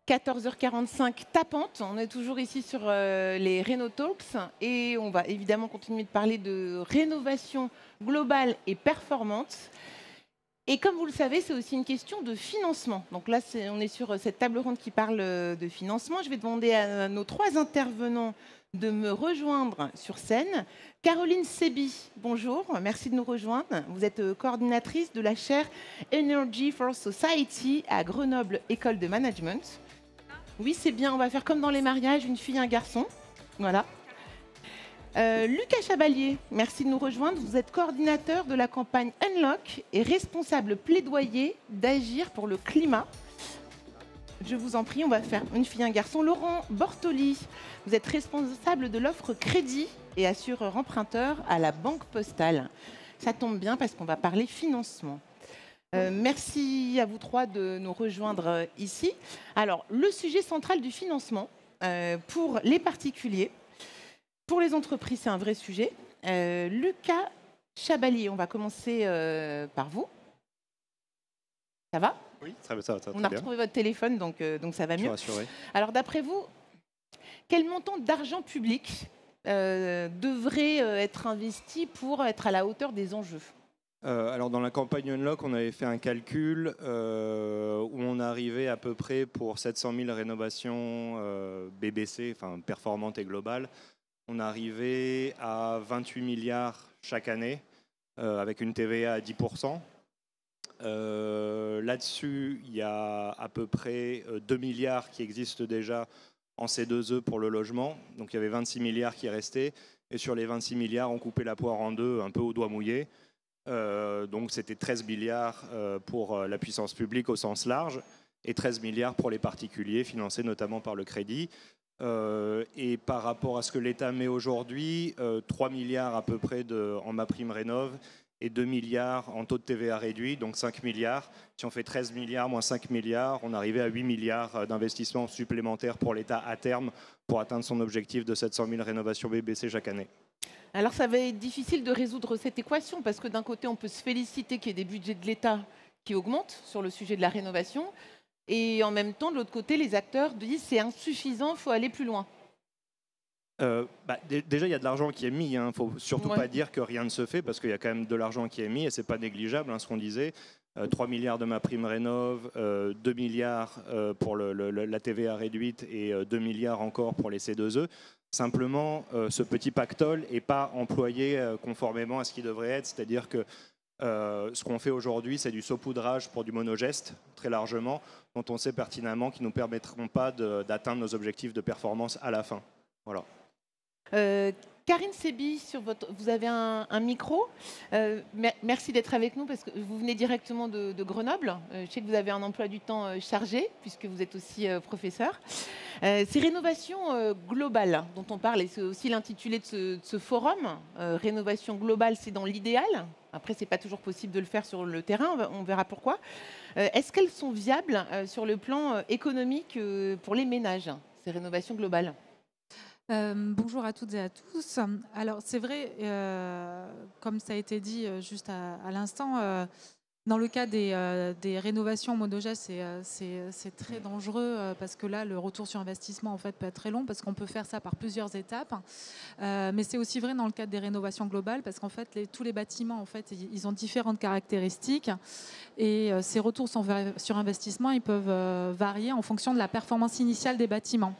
14h45 tapante, on est toujours ici sur les Réno Talks et on va évidemment continuer de parler de rénovation globale et performante. Et comme vous le savez, c'est aussi une question de financement. Donc là, on est sur cette table ronde qui parle de financement. Je vais demander à nos trois intervenants de me rejoindre sur scène. Caroline Sebi, bonjour, merci de nous rejoindre. Vous êtes coordinatrice de la chaire Energy for Society à Grenoble École de Management. Oui, c'est bien, on va faire comme dans les mariages, une fille, un garçon. Voilà. Lucas Chabalier, merci de nous rejoindre. Vous êtes coordinateur de la campagne Unlock et responsable plaidoyer d'Agir pour le climat. Je vous en prie, on va faire une fille, un garçon. Laurent Bortoli, vous êtes responsable de l'offre crédit et assureur emprunteur à la Banque Postale. Ça tombe bien parce qu'on va parler financement. Merci à vous trois de nous rejoindre ici. Alors, le sujet central du financement pour les particuliers, pour les entreprises, c'est un vrai sujet. Lucas Chabalier, on va commencer par vous. Ça va ? Oui, ça va on a retrouvé votre téléphone, donc ça va mieux. Alors, d'après vous, quel montant d'argent public devrait être investi pour être à la hauteur des enjeux ? Alors dans la campagne Unlock, on avait fait un calcul où on arrivait à peu près pour 700 000 rénovations BBC, enfin performantes et globales, on arrivait à 28 milliards chaque année avec une TVA à 10%. Là-dessus, il y a à peu près 2 milliards qui existent déjà en C2E pour le logement. Donc il y avait 26 milliards qui restaient. Et sur les 26 milliards, on coupait la poire en deux un peu au doigt mouillé. Donc c'était 13 milliards pour la puissance publique au sens large et 13 milliards pour les particuliers financés notamment par le crédit. Et par rapport à ce que l'État met aujourd'hui, 3 milliards à peu près en MaPrimeRénov' et 2 milliards en taux de TVA réduit, donc 5 milliards. Si on fait 13 milliards moins 5 milliards, on arrivait à 8 milliards d'investissements supplémentaires pour l'État à terme pour atteindre son objectif de 700 000 rénovations BBC chaque année. Alors ça va être difficile de résoudre cette équation parce que d'un côté, on peut se féliciter qu'il y ait des budgets de l'État qui augmentent sur le sujet de la rénovation et en même temps, de l'autre côté, les acteurs disent c'est insuffisant, il faut aller plus loin. Déjà, il y a de l'argent qui est mis. Il ne faut surtout pas dire que rien ne se fait parce qu'il y a quand même de l'argent qui est mis et ce n'est pas négligeable, ce qu'on disait. 3 milliards de MaPrimeRénov', 2 milliards pour la TVA réduite et 2 milliards encore pour les C2E. Simplement, ce petit pactole n'est pas employé conformément à ce qui devrait être. C'est-à-dire que ce qu'on fait aujourd'hui, c'est du saupoudrage pour du monogeste, très largement, dont on sait pertinemment qu'ils ne nous permettront pas d'atteindre nos objectifs de performance à la fin. Voilà. Karine Sebi, vous avez un micro. Merci d'être avec nous parce que vous venez directement de Grenoble. Je sais que vous avez un emploi du temps chargé puisque vous êtes aussi professeur. Ces rénovations globales dont on parle, et c'est aussi l'intitulé de ce forum, rénovation globale, c'est dans l'idéal. Après, ce n'est pas toujours possible de le faire sur le terrain, on verra pourquoi. Est-ce qu'elles sont viables sur le plan économique pour les ménages, ces rénovations globales ? Bonjour à toutes et à tous. Alors c'est vrai, comme ça a été dit juste à l'instant, dans le cas des rénovations monogestes, c'est très dangereux parce que là, le retour sur investissement en fait, peut être très long parce qu'on peut faire ça par plusieurs étapes. Mais c'est aussi vrai dans le cadre des rénovations globales parce qu'en fait, tous les bâtiments, en fait, ils ont différentes caractéristiques et ces retours sur investissement, ils peuvent varier en fonction de la performance initiale des bâtiments.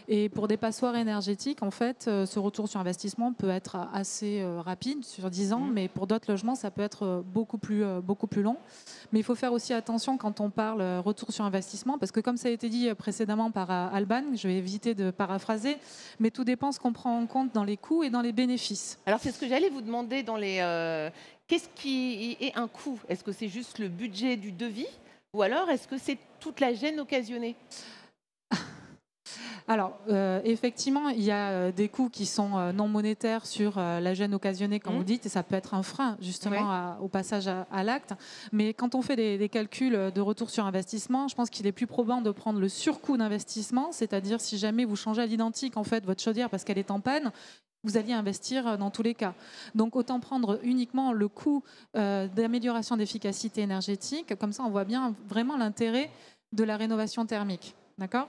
Et pour des passoires énergétiques, en fait, ce retour sur investissement peut être assez rapide, sur 10 ans, mais pour d'autres logements, ça peut être beaucoup plus long. Mais il faut faire aussi attention quand on parle retour sur investissement, parce que comme ça a été dit précédemment par Alban, je vais éviter de paraphraser, mais tout dépend ce qu'on prend en compte dans les coûts et dans les bénéfices. Alors c'est ce que j'allais vous demander dans les... Qu'est-ce qui est un coût ? Est-ce que c'est juste le budget du devis ou alors est-ce que c'est toute la gêne occasionnée ? Alors, effectivement, il y a des coûts qui sont non monétaires sur la gêne occasionnée, comme vous dites, et ça peut être un frein, justement, au passage à l'acte. Mais quand on fait des calculs de retour sur investissement, je pense qu'il est plus probant de prendre le surcoût d'investissement, c'est-à-dire si jamais vous changez à l'identique, en fait, votre chaudière parce qu'elle est en panne, vous alliez investir dans tous les cas. Donc, autant prendre uniquement le coût d'amélioration d'efficacité énergétique. Comme ça, on voit bien vraiment l'intérêt de la rénovation thermique. D'accord.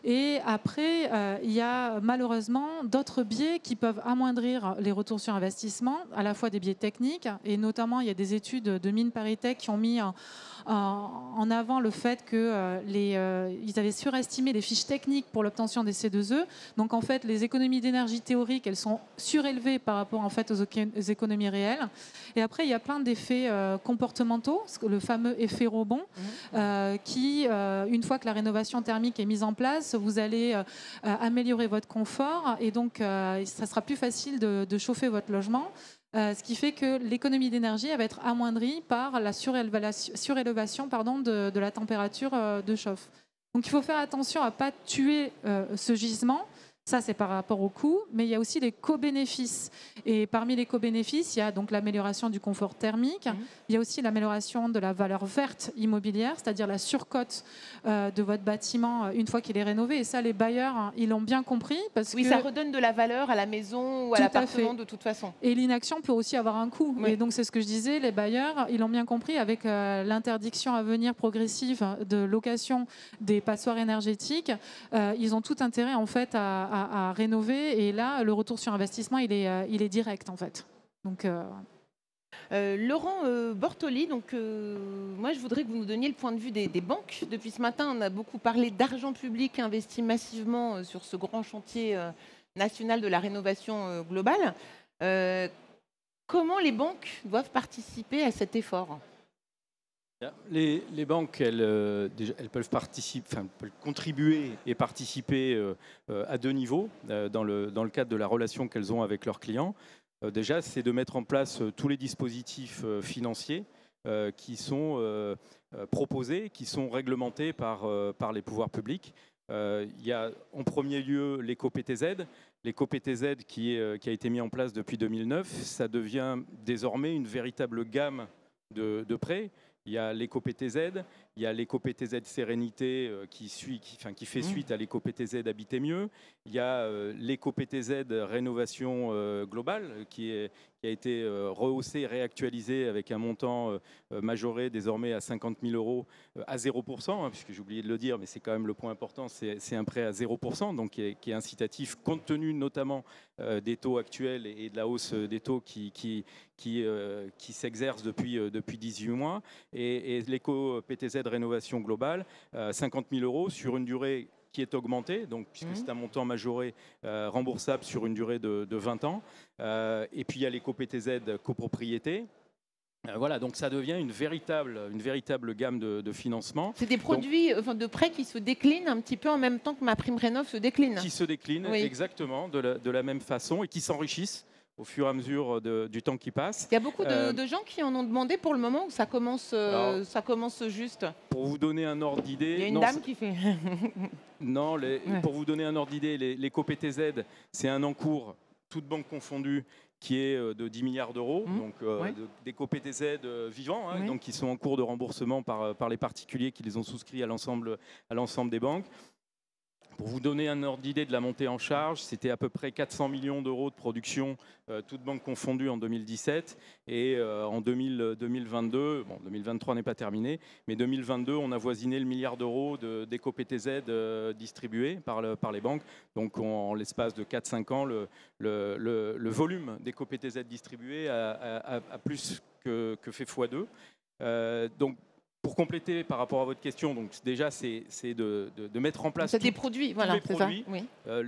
Et après, il y a malheureusement d'autres biais qui peuvent amoindrir les retours sur investissement, à la fois des biais techniques, et notamment il y a des études de Mines Paris-Tech qui ont mis en avant le fait qu'ils avaient surestimé les fiches techniques pour l'obtention des C2E. Donc en fait, les économies d'énergie théoriques, elles sont surélevées par rapport en fait aux économies réelles. Et après, il y a plein d'effets comportementaux, le fameux effet rebond, qui, une fois que la rénovation thermique est mise en place, vous allez améliorer votre confort et donc ça sera plus facile de chauffer votre logement. Ce qui fait que l'économie d'énergie va être amoindrie par la surélévation de la température de chauffe. Donc il faut faire attention à ne pas tuer ce gisement. Ça, c'est par rapport au coût, mais il y a aussi les co-bénéfices. Et parmi les co-bénéfices, il y a donc l'amélioration du confort thermique. Il y a aussi l'amélioration de la valeur verte immobilière, c'est-à-dire la surcote de votre bâtiment une fois qu'il est rénové. Et ça, les bailleurs, hein, ils l'ont bien compris. Parce oui, que ça redonne de la valeur à la maison ou à l'appartement de toute façon. Et l'inaction peut aussi avoir un coût. Oui. Et donc, c'est ce que je disais, les bailleurs, ils l'ont bien compris avec l'interdiction à venir progressive de location des passoires énergétiques. Ils ont tout intérêt, en fait, à rénover, et là le retour sur investissement il est direct en fait. Donc Laurent Bortoli, donc moi je voudrais que vous nous donniez le point de vue des banques. Depuis ce matin, on a beaucoup parlé d'argent public investi massivement sur ce grand chantier national de la rénovation globale. Comment les banques doivent participer à cet effort ? Les banques, elles peuvent contribuer et participer à deux niveaux dans le cadre de la relation qu'elles ont avec leurs clients. Déjà, c'est de mettre en place tous les dispositifs financiers qui sont proposés, qui sont réglementés par les pouvoirs publics. Il y a en premier lieu l'éco-PTZ. L'éco-PTZ qui a été mis en place depuis 2009, ça devient désormais une véritable gamme de prêts. Il y a l'éco-PTZ, il y a l'éco-PTZ Sérénité qui fait suite à l'éco-PTZ Habiter mieux. Il y a l'éco-PTZ Rénovation Globale qui a été rehaussé, réactualisé avec un montant majoré désormais à 50 000 euros à 0%, hein, puisque j'ai oublié de le dire, mais c'est quand même le point important, c'est un prêt à 0%, donc qui est incitatif compte tenu notamment des taux actuels et de la hausse des taux qui s'exerce depuis 18 mois. Et l'éco-PTZ Rénovation Globale, 50 000 euros sur une durée qui est augmenté, donc, puisque c'est un montant majoré remboursable sur une durée de 20 ans. Et puis il y a l'éco-PTZ copropriété. Voilà, donc ça devient une véritable gamme de financement. C'est des produits de prêts qui se déclinent un petit peu en même temps que MaPrimeRénov' se décline. Qui se déclinent, oui. Exactement, de la même façon et qui s'enrichissent au fur et à mesure du temps qui passe. Il y a beaucoup de gens qui en ont demandé pour le moment, ou ça commence juste. Pour vous donner un ordre d'idée... Il y a une dame qui fait... Non, pour vous donner un ordre d'idée, l'éco-PTZ, c'est un encours, toutes banques confondues, qui est de 10 milliards d'euros, donc d'éco-PTZ vivants, hein, donc qui sont en cours de remboursement par les particuliers qui les ont souscrits à l'ensemble des banques. Pour vous donner un ordre d'idée de la montée en charge, c'était à peu près 400 millions d'euros de production, toutes banques confondues en 2017. Et en 2022, bon, 2023 n'est pas terminé, mais 2022, on a voisiné le milliard d'euros d'éco-PTZ distribués par les banques. Donc en l'espace de 4-5 ans, le volume d'éco-PTZ distribués a plus que fait x2. Donc, pour compléter par rapport à votre question, donc déjà c'est de mettre en place des produits, voilà, les produits. Ça, oui.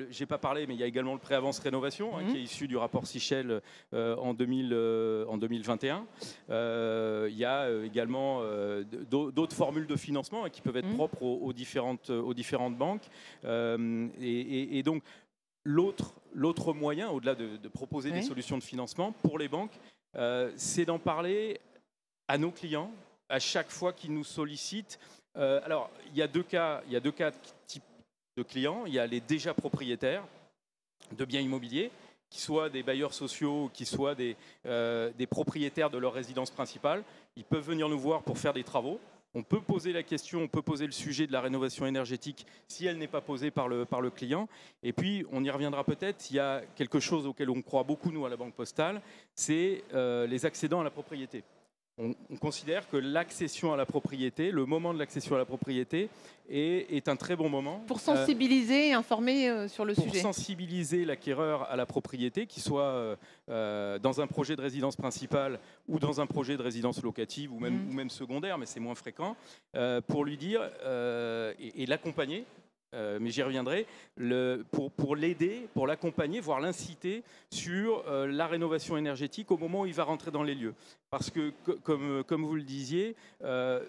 J'ai pas parlé, mais il y a également le pré-avance rénovation qui est issu du rapport Sichel en 2021. Il y a également d'autres formules de financement qui peuvent être propres aux différentes banques. Et donc l'autre moyen, au-delà de proposer des solutions de financement pour les banques, c'est d'en parler à nos clients. À chaque fois qu'ils nous sollicitent. Alors, il y a deux cas type de clients. Il y a les déjà propriétaires de biens immobiliers, qui soient des bailleurs sociaux, qui soient des propriétaires de leur résidence principale. Ils peuvent venir nous voir pour faire des travaux. On peut poser la question, on peut poser le sujet de la rénovation énergétique si elle n'est pas posée par le client. Et puis, on y reviendra peut-être, il y a quelque chose auquel on croit beaucoup, nous, à la Banque Postale, c'est les accédants à la propriété. On considère que l'accession à la propriété, le moment de l'accession à la propriété est un très bon moment. Pour sensibiliser et informer sur le pour sujet. sensibiliser l'acquéreur à la propriété, qu'il soit dans un projet de résidence principale ou dans un projet de résidence locative ou même secondaire, mais c'est moins fréquent, pour lui dire et l'accompagner. Mais j'y reviendrai, pour l'aider, pour l'accompagner, voire l'inciter sur la rénovation énergétique au moment où il va rentrer dans les lieux. Parce que, comme vous le disiez,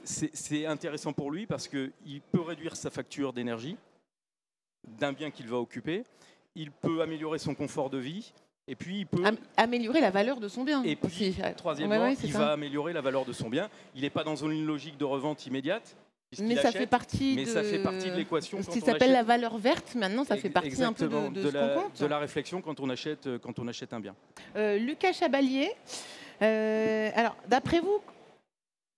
c'est intéressant pour lui parce qu'il peut réduire sa facture d'énergie d'un bien qu'il va occuper, il peut améliorer son confort de vie, et puis il peut améliorer la valeur de son bien. Et puis, aussi. Troisièmement, il va améliorer la valeur de son bien. Il n'est pas dans une logique de revente immédiate. Mais ça fait partie de l'équation. Ce qui s'appelle la valeur verte, maintenant, ça fait partie un peu de ce qu'on compte. De la réflexion quand on achète un bien. Lucas Chabalier, alors d'après vous,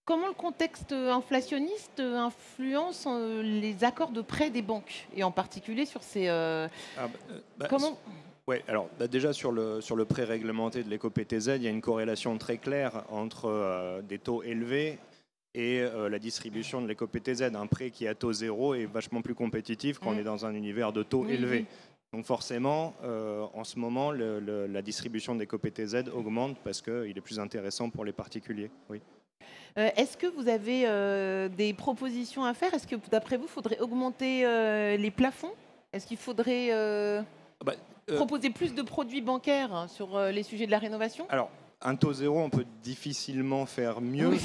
comment le contexte inflationniste influence les accords de prêt des banques, et en particulier sur ces... comment Ouais, alors déjà sur le prêt réglementé de l'éco-PTZ, il y a une corrélation très claire entre des taux élevés et la distribution de l'éco-PTZ. Un prêt qui est à taux zéro est vachement plus compétitif quand on est dans un univers de taux élevés. Donc forcément, en ce moment, la distribution de l'éco-PTZ augmente parce qu'il est plus intéressant pour les particuliers. Oui. Est-ce que vous avez des propositions à faire? Est-ce que d'après vous, il faudrait augmenter les plafonds? Est-ce qu'il faudrait proposer plus de produits bancaires sur les sujets de la rénovation? Alors, un taux zéro, on peut difficilement faire mieux. Oui.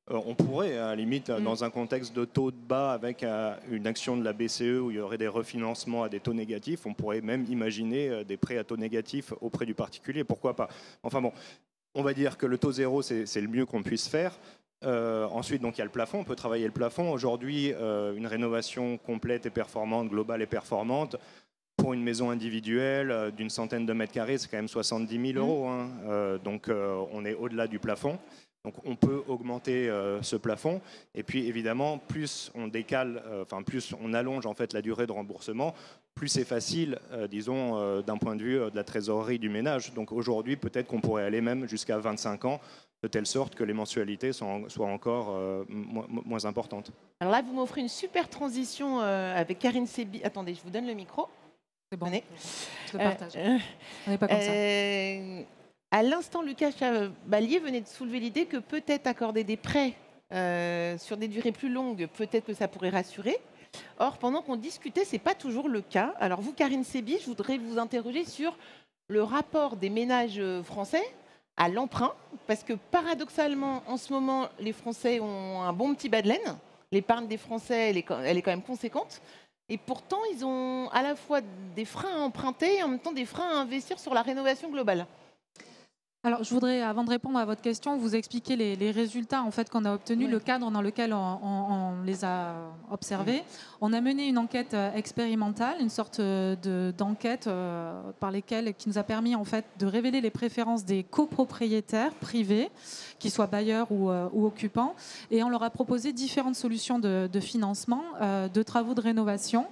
On pourrait, à la limite, dans un contexte de taux de bas avec une action de la BCE où il y aurait des refinancements à des taux négatifs, on pourrait même imaginer des prêts à taux négatifs auprès du particulier. Pourquoi pas? Enfin bon, on va dire que le taux zéro, c'est le mieux qu'on puisse faire. Ensuite, donc, il y a le plafond, on peut travailler le plafond. Aujourd'hui, une rénovation complète et performante, globale et performante, pour une maison individuelle d'une centaine de mètres carrés, c'est quand même 70 000 euros. Donc, on est au-delà du plafond. Donc on peut augmenter ce plafond, et puis évidemment plus on décale, plus on allonge en fait la durée de remboursement, plus c'est facile, disons d'un point de vue de la trésorerie du ménage. Donc aujourd'hui peut-être qu'on pourrait aller même jusqu'à 25 ans, de telle sorte que les mensualités soient encore moins importantes. Alors là vous m'offrez une super transition avec Karine Sebi. Attendez, je vous donne le micro. C'est bon. Je le partage. On n'est pas comme ça. À l'instant, Lucas Chabalier venait de soulever l'idée que peut-être accorder des prêts sur des durées plus longues, peut-être que ça pourrait rassurer. Or, pendant qu'on discutait, ce n'est pas toujours le cas. Alors vous, Karine Sebi, je voudrais vous interroger sur le rapport des ménages français à l'emprunt, parce que paradoxalement, en ce moment, les Français ont un bon petit bas de laine. L'épargne des Français, elle est quand même conséquente. Et pourtant, ils ont à la fois des freins à emprunter et en même temps des freins à investir sur la rénovation globale. Alors, je voudrais, avant de répondre à votre question, vous expliquer les résultats en fait, qu'on a obtenus, le cadre dans lequel on les a observés. On a mené une enquête expérimentale, une sorte d'enquête qui nous a permis en fait, de révéler les préférences des copropriétaires privés, qu'ils soient bailleurs ou occupants. Et on leur a proposé différentes solutions de financement, de travaux de rénovation.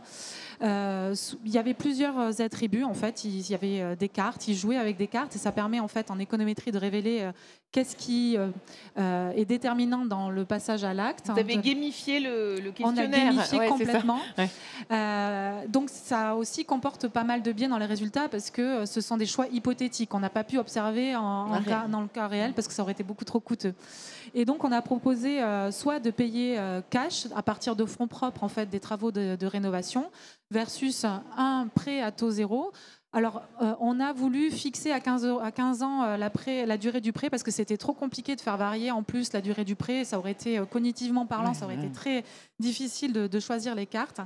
Il y avait plusieurs attributs en fait. Il y avait des cartes, ils jouaient avec des cartes et ça permet en fait en économétrie de révéler qu'est-ce qui est déterminant dans le passage à l'acte. Vous avez gamifié le questionnaire. On a gamifié complètement. Donc ça aussi comporte pas mal de biais dans les résultats parce que ce sont des choix hypothétiques. On n'a pas pu observer dans le cas réel parce que ça aurait été beaucoup trop coûteux. Et donc on a proposé soit de payer cash à partir de fonds propres en fait des travaux de rénovation versus un prêt à taux zéro. Alors, on a voulu fixer à 15 ans la durée du prêt parce que c'était trop compliqué de faire varier en plus la durée du prêt. Ça aurait été, cognitivement parlant, ça aurait été très difficile de choisir les cartes.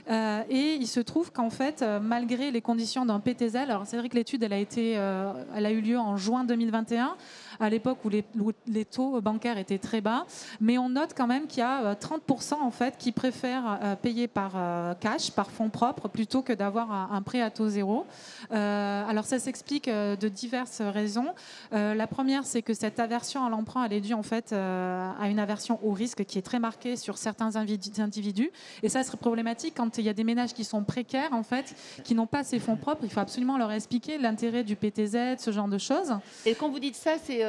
Et il se trouve qu'en fait, malgré les conditions d'un PTZ, alors c'est vrai que l'étude, elle a eu lieu en juin 2021, à l'époque où les taux bancaires étaient très bas. Mais on note quand même qu'il y a 30% en fait, qui préfèrent payer par cash, par fonds propres, plutôt que d'avoir un prêt à taux zéro. Alors ça s'explique de diverses raisons. La première, c'est que cette aversion à l'emprunt, elle est due en fait à une aversion au risque qui est très marquée sur certains individus. Et ça serait problématique quand il y a des ménages qui sont précaires, en fait, qui n'ont pas ces fonds propres. Il faut absolument leur expliquer l'intérêt du PTZ, ce genre de choses. Et quand vous dites ça, c'est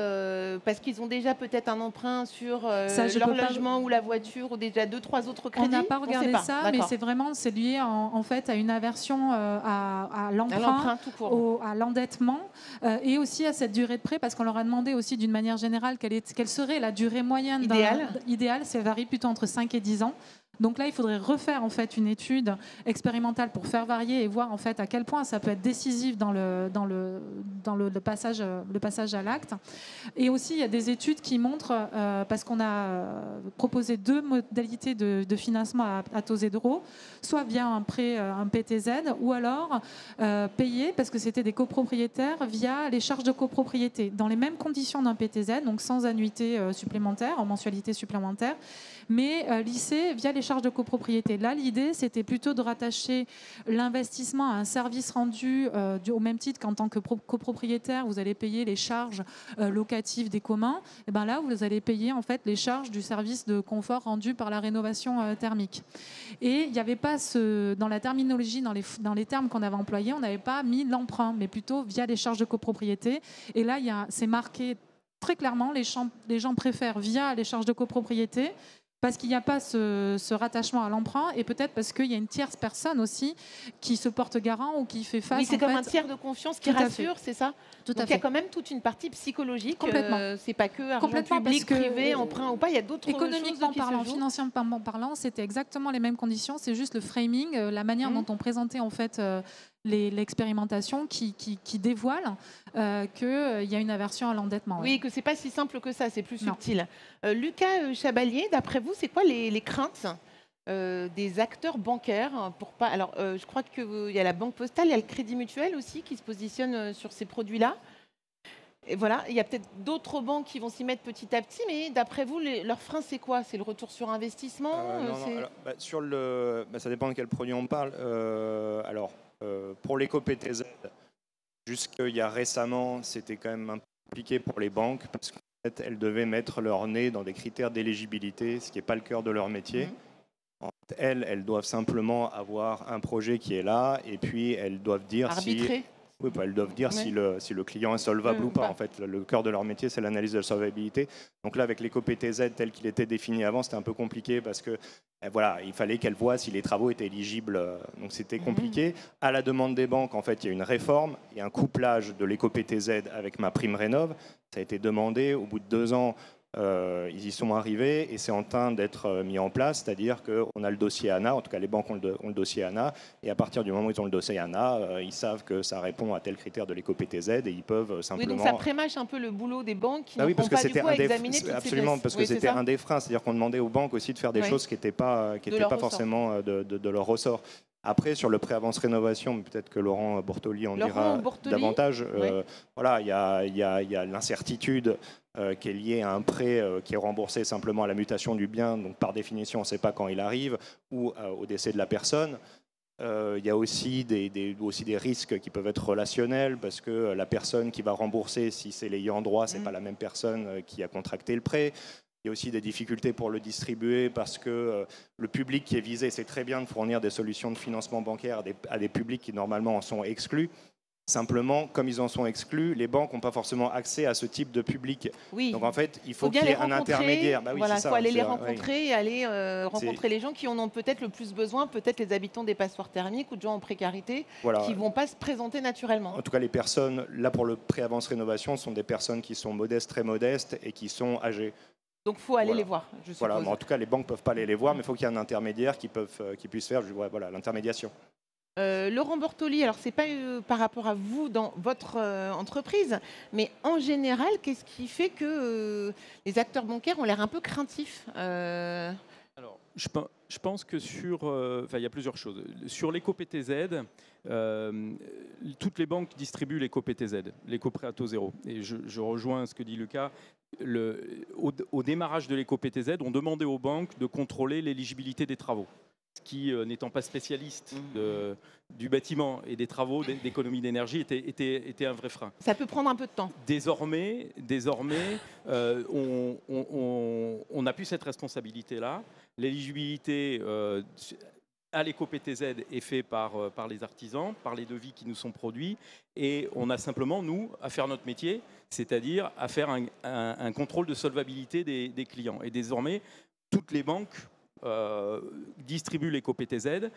parce qu'ils ont déjà peut-être un emprunt sur je leur peux pas- logement ou la voiture ou déjà 2-3 autres On crédits? n'a pas sait regardé pas. ça, mais D'accord. c'est lié en fait à une aversion à À l'emprunt, l'emprunt tout court. à l'endettement et aussi à cette durée de prêt, parce qu'on leur a demandé aussi d'une manière générale quelle serait la durée moyenne idéale. Ça varie plutôt entre 5 et 10 ans. Donc là, il faudrait refaire en fait une étude expérimentale pour faire varier et voir en fait à quel point ça peut être décisif dans le passage à l'acte. Et aussi, il y a des études qui montrent, parce qu'on a proposé 2 modalités de financement à taux zéro, soit via un prêt, un PTZ, ou alors payer, parce que c'était des copropriétaires, via les charges de copropriété, dans les mêmes conditions d'un PTZ, donc sans annuité supplémentaire, en mensualité supplémentaire, mais lissé via les charges de copropriété. Là, l'idée, c'était plutôt de rattacher l'investissement à un service rendu au même titre qu'en tant que copropriétaire, vous allez payer les charges locatives des communs. Et ben là, vous allez payer en fait les charges du service de confort rendu par la rénovation thermique. Et il n'y avait pas dans la terminologie, dans les termes qu'on avait employés, on n'avait pas mis l'emprunt, mais plutôt via les charges de copropriété. Et là, c'est marqué très clairement, les gens préfèrent via les charges de copropriété, parce qu'il n'y a pas ce rattachement à l'emprunt, et peut-être parce qu'il y a une tierce personne aussi qui se porte garant ou qui fait face. Oui, c'est comme un tiers de confiance qui rassure, c'est ça? Tout Donc à il y a fait. quand même toute une partie psychologique. Complètement. C'est pas que argent Complètement, public, parce que, privé, emprunt ou pas. Il y a d'autres choses économiquement qui parlant, se jouent. financièrement parlant, c'était exactement les mêmes conditions. C'est juste le framing, la manière dont on présentait en fait l'expérimentation qui dévoile qu'il y a une aversion à l'endettement. Oui, que c'est pas si simple que ça, c'est plus subtil. Lucas Chabalier, d'après vous, c'est quoi les craintes des acteurs bancaires pour pas... Alors, je crois qu'il y a la Banque Postale, il y a le Crédit Mutuel aussi qui se positionne sur ces produits-là. Et voilà, il y a peut-être d'autres banques qui vont s'y mettre petit à petit, mais d'après vous, leur frein, c'est quoi? C'est le retour sur investissement? Ça dépend de quel produit on parle. Pour l'éco-PTZ, jusqu'il y a récemment, c'était quand même un peu compliqué pour les banques parce qu'en fait, elles devaient mettre leur nez dans des critères d'éligibilité, ce qui n'est pas le cœur de leur métier. En fait, elles doivent simplement avoir un projet qui est là et puis elles doivent dire arbitrer. Oui, elles doivent dire si le client est solvable ou pas. En fait, le cœur de leur métier, c'est l'analyse de la solvabilité. Donc là, avec l'éco-PTZ tel qu'il était défini avant, c'était un peu compliqué parce que voilà, il fallait qu'elles voient si les travaux étaient éligibles. Donc c'était compliqué. À la demande des banques, en fait, il y a une réforme et un couplage de l'éco-PTZ avec ma prime rénov. Ça a été demandé. Au bout de 2 ans, ils y sont arrivés et c'est en train d'être mis en place, c'est-à-dire qu'on a le dossier ANA, en tout cas les banques ont le dossier ANA, et à partir du moment où ils ont le dossier ANA, ils savent que ça répond à tel critère de l'éco-PTZ et ils peuvent simplement... Oui, donc ça prémâche un peu le boulot des banques qui n'ont parce pas que du coup à examiner toutes absolument, ces parce que c'était un des freins, c'est-à-dire qu'on demandait aux banques aussi de faire des choses qui n'étaient pas forcément de leur ressort. Après, sur le pré-avance rénovation, peut-être que Laurent Bortoli en dira davantage. Voilà, il y a l'incertitude qui est liée à un prêt qui est remboursé simplement à la mutation du bien. Donc, par définition, on ne sait pas quand il arrive ou au décès de la personne. Il y a aussi des risques qui peuvent être relationnels parce que la personne qui va rembourser, si c'est l'ayant droit, ce n'est pas la même personne qui a contracté le prêt. Il y a aussi des difficultés pour le distribuer parce que le public qui est visé, c'est très bien de fournir des solutions de financement bancaire à des publics qui normalement en sont exclus. Simplement, comme ils en sont exclus, les banques n'ont pas forcément accès à ce type de public. Oui. Donc en fait, il faut qu'il y ait un intermédiaire. Il faut aller les rencontrer et aller rencontrer les gens qui en ont peut-être le plus besoin, peut-être les habitants des passoires thermiques ou de gens en précarité, qui ne vont pas se présenter naturellement. En tout cas, les personnes, là pour le pré-avance rénovation, sont des personnes qui sont modestes, très modestes et qui sont âgées. Donc il faut aller les voir, je suppose. Voilà, mais en tout cas, les banques ne peuvent pas aller les voir, mais il faut qu'il y ait un intermédiaire qui puisse faire l'intermédiation. Laurent Bortoli, alors ce n'est pas par rapport à vous dans votre entreprise, mais en général, qu'est-ce qui fait que les acteurs bancaires ont l'air un peu craintifs Alors, je pense que il y a plusieurs choses. Sur l'éco-PTZ, toutes les banques distribuent l'éco-PTZ, l'éco-prêt à taux zéro. Et je rejoins ce que dit Lucas. Au démarrage de l'éco-PTZ, on demandait aux banques de contrôler l'éligibilité des travaux. Qui, n'étant pas spécialiste du bâtiment et des travaux d'économie d'énergie, était un vrai frein. Ça peut prendre un peu de temps. Désormais on n'a plus cette responsabilité-là. L'éligibilité à l'éco-PTZ est fait par les artisans, par les devis qui nous sont produits. Et on a simplement, nous, à faire notre métier, c'est-à-dire à faire un contrôle de solvabilité des clients. Et désormais, toutes les banques distribuent l'éco-PTZ.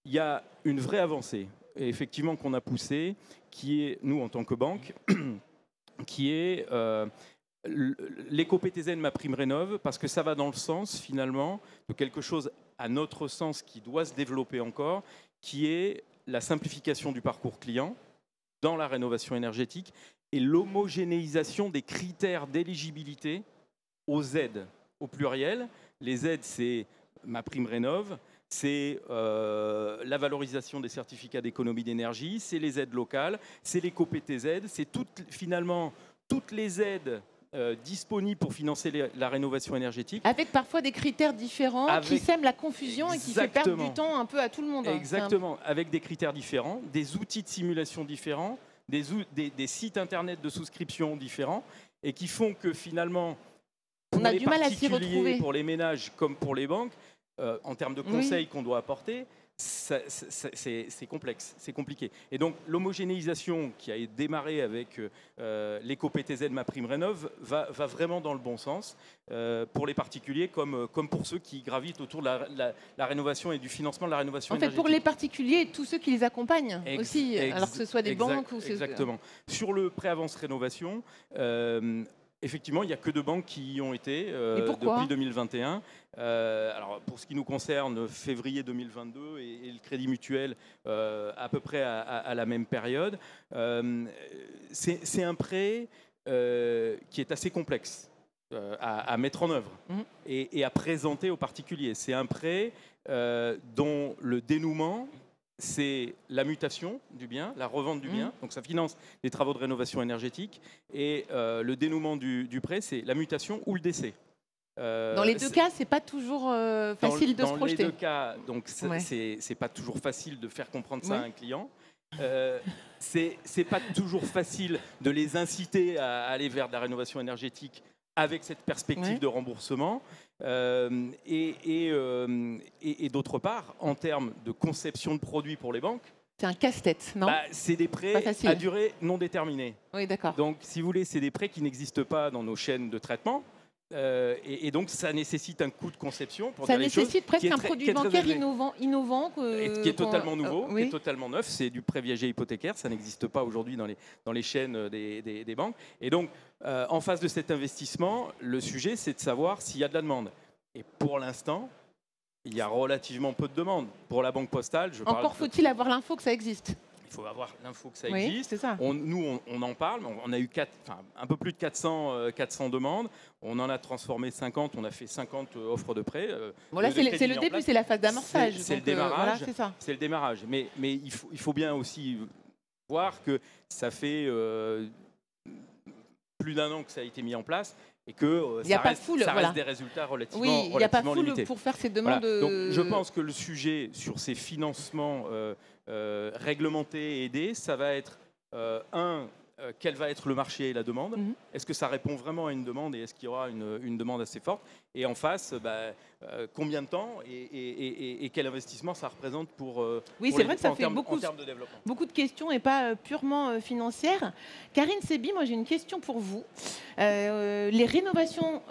Il y a une vraie avancée, et effectivement, qu'on a poussée, qui est, nous, en tant que banque, qui est l'éco-PTZ MaPrimeRénov', parce que ça va dans le sens, finalement, de quelque chose, à notre sens, qui doit se développer encore, qui est la simplification du parcours client dans la rénovation énergétique et l'homogénéisation des critères d'éligibilité aux aides, au pluriel. Les aides, c'est MaPrimeRénov', c'est la valorisation des certificats d'économie d'énergie, c'est les aides locales, c'est l'éco-PTZ, c'est finalement toutes les aides disponibles pour financer la rénovation énergétique. Avec parfois des critères différents qui sèment la confusion et qui fait perdre du temps un peu à tout le monde. Exactement, avec des critères différents, des outils de simulation différents, des sites internet de souscription différents, et qui font que finalement, on a du mal à s'y retrouver. Pour les ménages comme pour les banques, en termes de conseils qu'on doit apporter, c'est complexe, c'est compliqué. Et donc l'homogénéisation qui a démarré avec l'éco-PTZ MaPrimeRénov' va vraiment dans le bon sens pour les particuliers comme pour ceux qui gravitent autour de la rénovation et du financement de la rénovation énergétique. Pour les particuliers et tous ceux qui les accompagnent aussi, alors que ce soit des banques ou... Exactement. Sur le préavance rénovation, effectivement, il n'y a que 2 banques qui y ont été depuis 2021. Alors, pour ce qui nous concerne, février 2022 et le Crédit Mutuel à peu près à la même période. C'est un prêt qui est assez complexe à mettre en œuvre et à présenter aux particuliers. C'est un prêt dont le dénouement, c'est la mutation du bien, la revente du bien. Donc ça finance les travaux de rénovation énergétique. Et le dénouement du prêt, c'est la mutation ou le décès. Dans les 2 cas, c'est pas toujours facile de se projeter. Dans les 2 cas, donc c'est pas toujours facile de faire comprendre ça à un client. C'est pas toujours facile de les inciter à aller vers de la rénovation énergétique avec cette perspective de remboursement. Et d'autre part, en termes de conception de produits pour les banques, c'est un casse-tête, non? C'est des prêts à durée non déterminée. Oui, d'accord. Donc, si vous voulez, c'est des prêts qui n'existent pas dans nos chaînes de traitement. Et donc, ça nécessite un coût de conception. Ça nécessite presque un produit bancaire innovant qui est totalement nouveau, qui est totalement neuf. C'est du prêt viager hypothécaire. Ça n'existe pas aujourd'hui dans les chaînes des banques. Et donc, en face de cet investissement, le sujet, c'est de savoir s'il y a de la demande. Et pour l'instant, il y a relativement peu de demandes. Pour la Banque Postale, Encore faut-il avoir l'info que ça existe. Il faut avoir l'info que ça existe. C'est ça. Nous, on en parle. On a eu un peu plus de 400 demandes. On en a transformé 50. On a fait 50 offres de prêt. Bon, là, c'est le début, c'est la phase d'amorçage. C'est le démarrage. Voilà, c'est ça. C'est le démarrage. Mais il faut bien aussi voir que ça fait plus d'1 an que ça a été mis en place et que ça reste des résultats relativement limités. Oui, il n'y a pas foule pour faire ces demandes. Voilà. Donc, je pense que le sujet sur ces financements réglementés et aidés, ça va être quel va être le marché et la demande. Est-ce que ça répond vraiment à une demande et est-ce qu'il y aura une demande assez forte? Et en face, combien de temps et quel investissement ça représente pour c'est vrai que ça fait beaucoup de questions et pas purement financières. Karine Sebi, moi j'ai une question pour vous. Les rénovations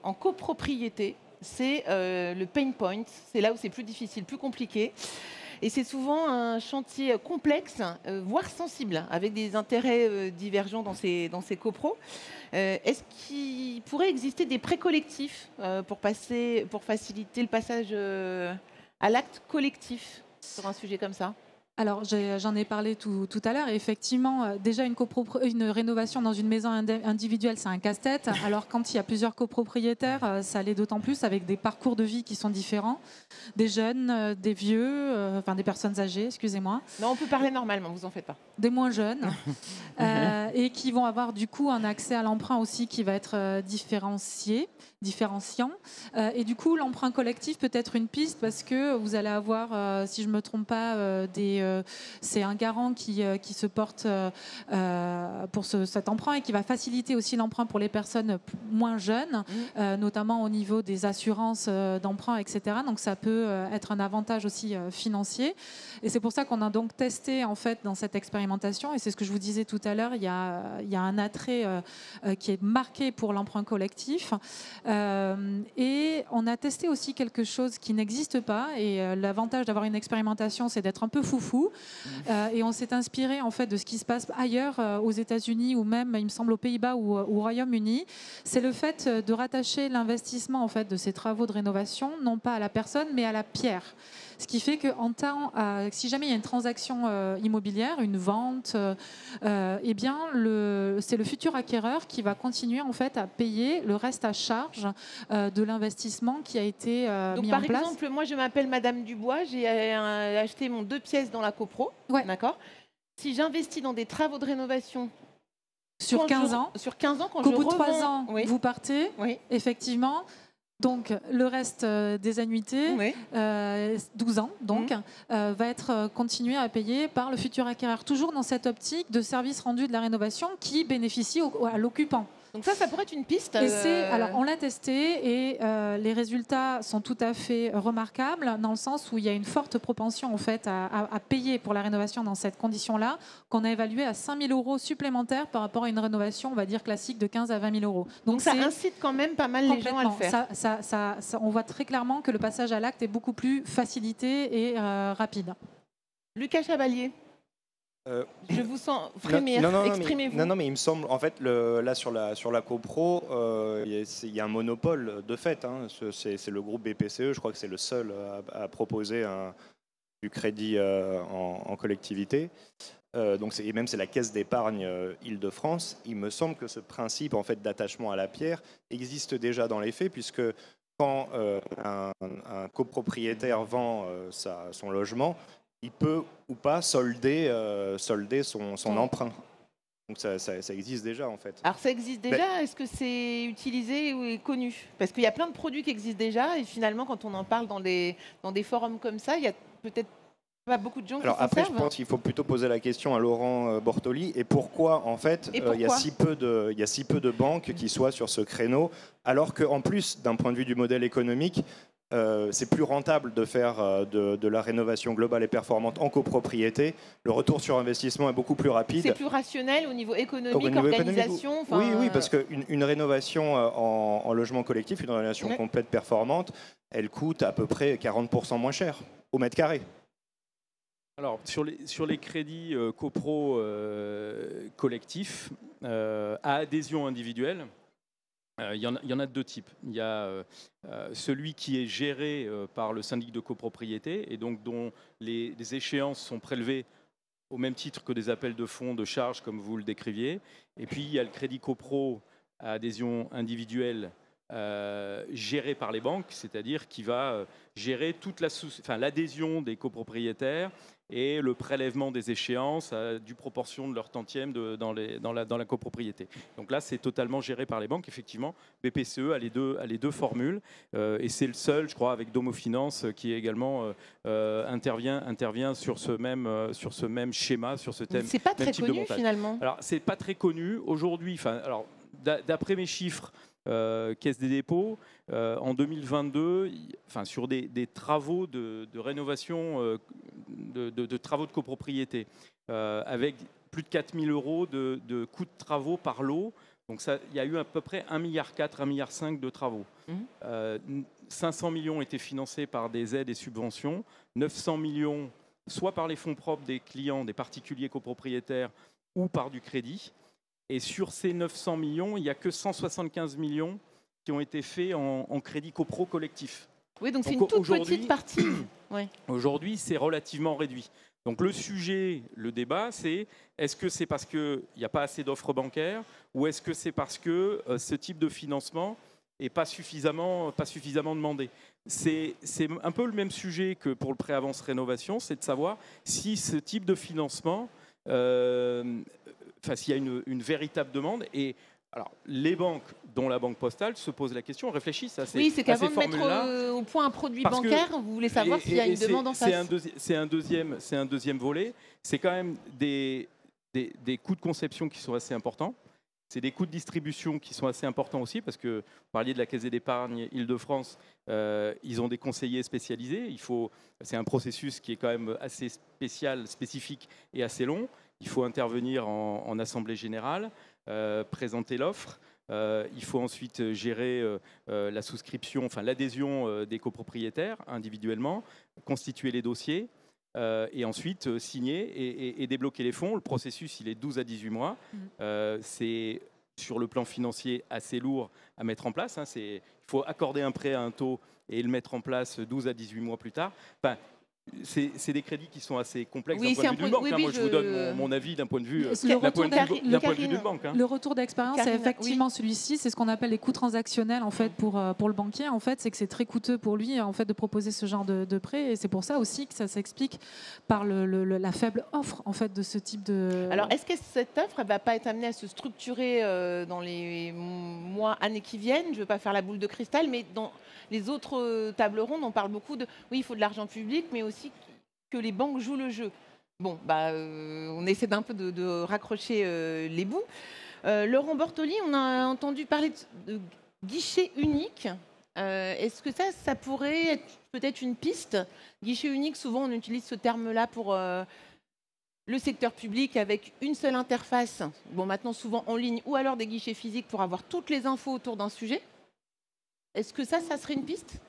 en copropriété, c'est le pain point. C'est là où c'est plus difficile, plus compliqué. Et c'est souvent un chantier complexe, voire sensible, avec des intérêts divergents dans ces copros. Est-ce qu'il pourrait exister des prêts collectifs pour faciliter le passage à l'acte collectif sur un sujet comme ça? Alors, j'en ai parlé tout à l'heure. Et effectivement, déjà, une rénovation dans une maison individuelle, c'est un casse-tête. Alors, quand il y a plusieurs copropriétaires, ça l'est d'autant plus avec des parcours de vie qui sont différents. Des jeunes, des vieux, enfin des personnes âgées, excusez-moi. Non, on peut parler normalement, vous en faites pas. Des moins jeunes. Et qui vont avoir du coup un accès à l'emprunt aussi qui va être différenciant. Et du coup, l'emprunt collectif peut être une piste parce que vous allez avoir, si je ne me trompe pas, des c'est un garant qui se porte pour cet emprunt et qui va faciliter aussi l'emprunt pour les personnes moins jeunes, notamment au niveau des assurances d'emprunt, etc. Donc ça peut être un avantage aussi financier. Et c'est pour ça qu'on a donc testé en fait dans cette expérimentation, et c'est ce que je vous disais tout à l'heure, il y a un attrait qui est marqué pour l'emprunt collectif. Et on a testé aussi quelque chose qui n'existe pas, et l'avantage d'avoir une expérimentation, c'est d'être un peu foufou. Et on s'est inspiré en fait de ce qui se passe ailleurs, aux États-Unis ou même, il me semble, aux Pays-Bas ou au Royaume-Uni. C'est le fait de rattacher l'investissement en fait de ces travaux de rénovation non pas à la personne mais à la pierre. Ce qui fait que si jamais il y a une transaction immobilière, une vente, eh bien c'est le futur acquéreur qui va continuer en fait à payer le reste à charge de l'investissement qui a été mis en place. Donc par exemple, moi je m'appelle Madame Dubois, j'ai acheté mon 2 pièces dans la copro, d'accord. Si j'investis dans des travaux de rénovation sur 15 ans, quand qu'au bout de 3 ans, vous partez, oui. Effectivement. Donc, le reste des annuités, 12 ans, donc, va être continué à payer par le futur acquéreur. Toujours dans cette optique de service rendu de la rénovation qui bénéficie à l'occupant. Donc ça pourrait être une piste. Alors, on l'a testé et les résultats sont tout à fait remarquables dans le sens où il y a une forte propension en fait à payer pour la rénovation dans cette condition-là, qu'on a évalué à 5 000 € supplémentaires par rapport à une rénovation, on va dire classique, de 15 à 20 000 €. Donc ça incite quand même pas mal les gens à le faire. On voit très clairement que le passage à l'acte est beaucoup plus facilité et rapide. Lucas Chavalier. Je vous sens frémir, exprimez-vous. Non, mais il me semble, en fait, là sur la copro, il y a un monopole de fait. Hein. C'est le groupe BPCE, je crois que c'est le seul à proposer du crédit en collectivité. Et même c'est la Caisse d'épargne Île-de-France. Il me semble que ce principe en fait, d'attachement à la pierre existe déjà dans les faits, puisque quand un copropriétaire vend son logement, il peut ou pas solder son emprunt. Donc ça existe déjà en fait. Alors ça existe déjà, est-ce que c'est utilisé ou connu? Parce qu'il y a plein de produits qui existent déjà et finalement quand on en parle dans des forums comme ça, il y a peut-être pas beaucoup de gens qui s'en servent. Alors après je pense qu'il faut plutôt poser la question à Laurent Bortoli, et pourquoi en fait il y a si peu de banques qui soient sur ce créneau, alors qu'en plus d'un point de vue du modèle économique, c'est plus rentable de faire de la rénovation globale et performante en copropriété. Le retour sur investissement est beaucoup plus rapide. C'est plus rationnel au niveau économique, organisation. Oui, parce qu'une rénovation en logement collectif, une rénovation complète performante, elle coûte à peu près 40% moins cher au mètre carré. Alors, sur les crédits copro collectifs à adhésion individuelle, il y en a de deux types. Il y a celui qui est géré par le syndic de copropriété et donc dont les échéances sont prélevées au même titre que des appels de fonds de charges, comme vous le décriviez. Et puis, il y a le crédit copro à adhésion individuelle géré par les banques, c'est-à-dire qui va gérer toute l'adhésion des copropriétaires et le prélèvement des échéances à due proportion de leur tantième dans la copropriété. Donc là, c'est totalement géré par les banques. Effectivement, BPCE a les deux formules et c'est le seul, je crois, avec Domo Finance qui également intervient sur ce même schéma, sur ce thème. C'est pas très connu finalement. Alors, c'est pas très connu aujourd'hui. D'après mes chiffres, Caisse des dépôts, en 2022, sur des travaux de rénovation, de travaux de copropriété, avec plus de 4 000 € de coûts de travaux par lot. Donc il y a eu à peu près 1,4 milliard, 1,5 milliard de travaux. 500 millions étaient financés par des aides et subventions, 900 millions soit par les fonds propres des clients, des particuliers copropriétaires, ou par du crédit. Et sur ces 900 millions, il n'y a que 175 millions qui ont été faits en crédit copro collectif. Oui, donc c'est une toute petite partie. Ouais. Aujourd'hui, c'est relativement réduit. Donc le sujet, le débat, c'est est-ce que c'est parce qu'il n'y a pas assez d'offres bancaires ou est-ce que c'est parce que ce type de financement n'est pas suffisamment demandé? C'est un peu le même sujet que pour le prêt-avance rénovation, c'est de savoir si ce type de financement... s'il y a une véritable demande. Et Alors, les banques, dont la Banque Postale, se posent la question, réfléchissent à ces Oui, c'est qu'avant de formules-là. mettre au point un produit Parce que- bancaire, vous voulez savoir s'il y a une demande en face. C'est un deuxième volet. C'est quand même des coûts de conception qui sont assez importants. C'est des coûts de distribution qui sont assez importants aussi, parce que vous parliez de la Caisse d'épargne Île-de-France, ils ont des conseillers spécialisés. C'est un processus qui est quand même assez spécial, spécifique et assez long. Il faut intervenir en assemblée générale, présenter l'offre. Il faut ensuite gérer la souscription, enfin l'adhésion des copropriétaires individuellement, constituer les dossiers. Et ensuite signer et débloquer les fonds. Le processus, il est 12 à 18 mois. C'est sur le plan financier assez lourd à mettre en place. Il faut accorder un prêt à un taux et le mettre en place 12 à 18 mois plus tard. Enfin, c'est des crédits qui sont assez complexes d'un point de vue d'une banque. Moi, je vous donne mon avis d'un point de vue d'une banque. Le retour d'expérience, c'est effectivement celui-ci. C'est ce qu'on appelle les coûts transactionnels en fait, pour le banquier. En fait, c'est que c'est très coûteux pour lui en fait, de proposer ce genre de prêt. Et c'est pour ça aussi que ça s'explique par la faible offre en fait, de ce type de... Alors, est-ce que cette offre ne va pas être amenée à se structurer dans les mois, années qui viennent? Je ne veux pas faire la boule de cristal, mais dans les autres tables rondes, on parle beaucoup de... Oui, il faut de l'argent public, mais aussi que les banques jouent le jeu. Bon, on essaie d'un peu de raccrocher les bouts. Laurent Bortoli, on a entendu parler de guichet unique. Est-ce que ça pourrait être peut-être une piste? Guichet unique, souvent on utilise ce terme-là pour le secteur public avec une seule interface. Bon, maintenant souvent en ligne ou alors des guichets physiques pour avoir toutes les infos autour d'un sujet. Est-ce que ça serait une piste?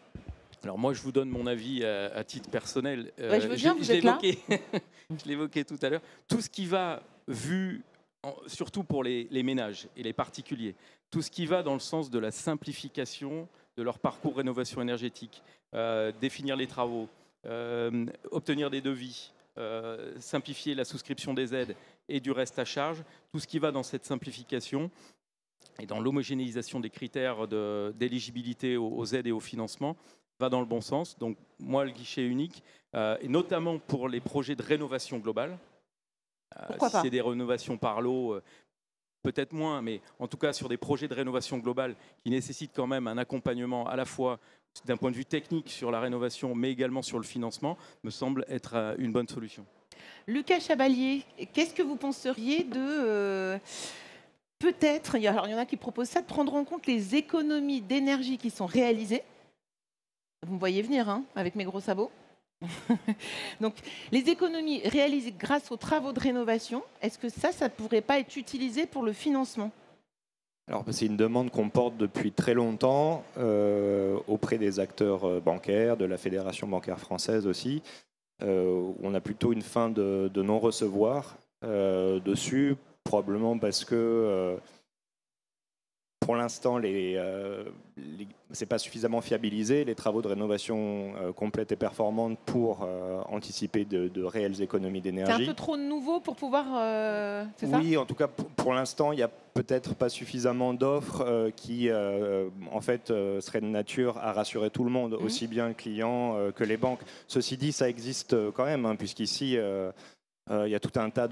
Alors moi, je vous donne mon avis à titre personnel. Ouais, je veux bien, vous êtes là. Je l'évoquais tout à l'heure. Tout ce qui va, surtout pour les ménages et les particuliers, tout ce qui va dans le sens de la simplification de leur parcours rénovation énergétique, définir les travaux, obtenir des devis, simplifier la souscription des aides et du reste à charge, tout ce qui va dans cette simplification et dans l'homogénéisation des critères d'éligibilité aux aides et au financement, va dans le bon sens. Donc moi, le guichet unique, et notamment pour les projets de rénovation globale, Pourquoi pas ? C'est des rénovations par lot, peut-être moins, mais en tout cas sur des projets de rénovation globale qui nécessitent quand même un accompagnement à la fois d'un point de vue technique sur la rénovation, mais également sur le financement, me semble être une bonne solution. Lucas Chabalier, qu'est-ce que vous penseriez de... peut-être, il y en a qui proposent ça, de prendre en compte les économies d'énergie qui sont réalisées. Vous me voyez venir, hein, avec mes gros sabots. Donc, les économies réalisées grâce aux travaux de rénovation, est-ce que ça ne pourrait pas être utilisé pour le financement? Alors, c'est une demande qu'on porte depuis très longtemps auprès des acteurs bancaires, de la Fédération bancaire française aussi. On a plutôt une fin de non-recevoir dessus, probablement parce que pour l'instant, c'est pas suffisamment fiabilisé, les travaux de rénovation complète et performante pour anticiper de réelles économies d'énergie. C'est un peu trop nouveau pour pouvoir... c'est ça ? Oui, en tout cas, pour l'instant, il n'y a peut-être pas suffisamment d'offres qui, en fait, seraient de nature à rassurer tout le monde, aussi bien le client que les banques. Ceci dit, ça existe quand même, hein, puisqu'ici... il y a tout un tas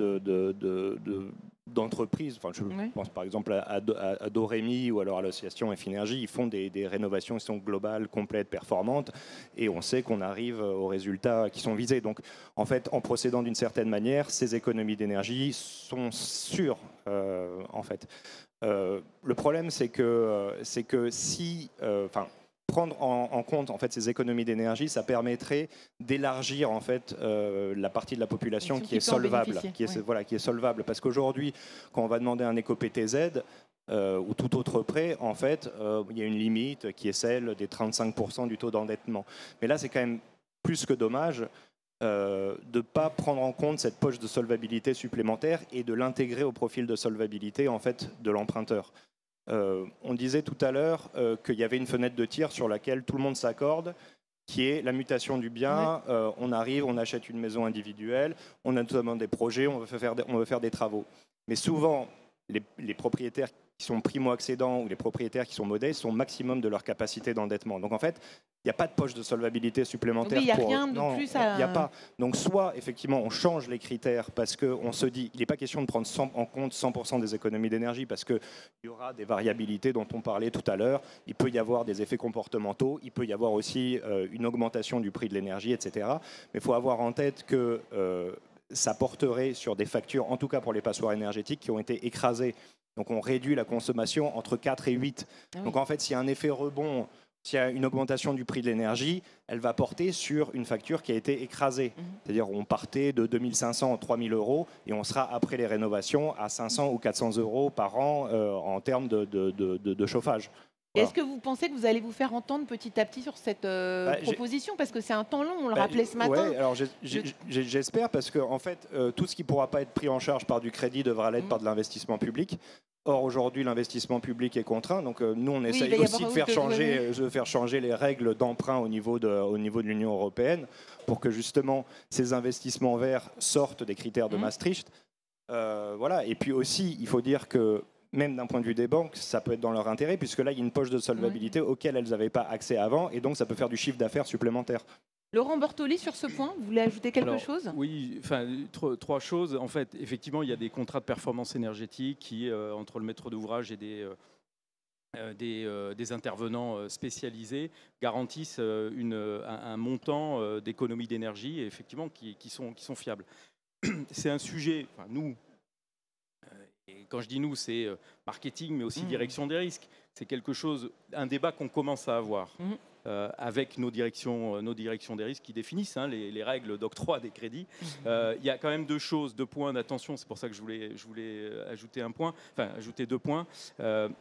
d'entreprises. Enfin, je pense par exemple à Dorémy ou alors à l'association F-Énergie. Ils font des rénovations qui sont globales, complètes, performantes. Et on sait qu'on arrive aux résultats qui sont visés. Donc, en fait, en procédant d'une certaine manière, ces économies d'énergie sont sûres, en fait. Le problème, c'est que si... prendre en compte en fait ces économies d'énergie, ça permettrait d'élargir en fait la partie de la population qui est solvable, qui est solvable. Parce qu'aujourd'hui, quand on va demander un éco-PTZ ou tout autre prêt, en fait, il y a une limite qui est celle des 35% du taux d'endettement. Mais là, c'est quand même plus que dommage de ne pas prendre en compte cette poche de solvabilité supplémentaire et de l'intégrer au profil de solvabilité en fait de l'emprunteur. On disait tout à l'heure qu'il y avait une fenêtre de tir sur laquelle tout le monde s'accorde, qui est la mutation du bien. On arrive, on achète une maison individuelle, on a notamment des projets, on veut faire des travaux. Mais souvent, les propriétaires qui sont primo-accédants ou les propriétaires qui sont modestes sont au maximum de leur capacité d'endettement. Donc en fait, il n'y a pas de poche de solvabilité supplémentaire. Oui, il n'y a rien de plus à... Il n'y a pas. Donc soit, effectivement, on change les critères parce qu'on se dit, il n'est pas question de prendre en compte 100% des économies d'énergie parce qu'il y aura des variabilités dont on parlait tout à l'heure. Il peut y avoir des effets comportementaux, il peut y avoir aussi une augmentation du prix de l'énergie, etc. Mais il faut avoir en tête que ça porterait sur des factures, en tout cas pour les passoires énergétiques, qui ont été écrasées. Donc on réduit la consommation entre 4 et 8. Ah oui. Donc en fait, s'il y a un effet rebond, s'il y a une augmentation du prix de l'énergie, elle va porter sur une facture qui a été écrasée. C'est-à-dire on partait de 2500 à 3000 euros et on sera, après les rénovations, à 500 ou 400 euros par an en termes de chauffage. Voilà. Est-ce que vous pensez que vous allez vous faire entendre petit à petit sur cette proposition? Parce que c'est un temps long, on le rappelait ce matin. Oui, alors j'espère, parce que en fait, tout ce qui ne pourra pas être pris en charge par du crédit devra l'être par de l'investissement public. Or, aujourd'hui, l'investissement public est contraint. Donc, nous, on essaye aussi de faire changer les règles d'emprunt au niveau de l'Union européenne pour que, justement, ces investissements verts sortent des critères de Maastricht. Voilà. Et puis aussi, il faut dire que, même d'un point de vue des banques, ça peut être dans leur intérêt, puisque là, il y a une poche de solvabilité auquel elles n'avaient pas accès avant, et donc ça peut faire du chiffre d'affaires supplémentaire. Laurent Bortoli, sur ce point, vous voulez ajouter quelque chose? Oui, enfin, trois choses. En fait, effectivement, il y a des contrats de performance énergétique qui, entre le maître d'ouvrage et des intervenants spécialisés, garantissent un montant d'économie d'énergie, effectivement, qui sont fiables. C'est un sujet, enfin, nous, et quand je dis nous, c'est marketing, mais aussi direction des risques. C'est quelque chose, un débat qu'on commence à avoir avec nos directions des risques qui définissent les règles d'octroi des crédits. Il y a quand même deux points d'attention. C'est pour ça que je voulais ajouter 2 points.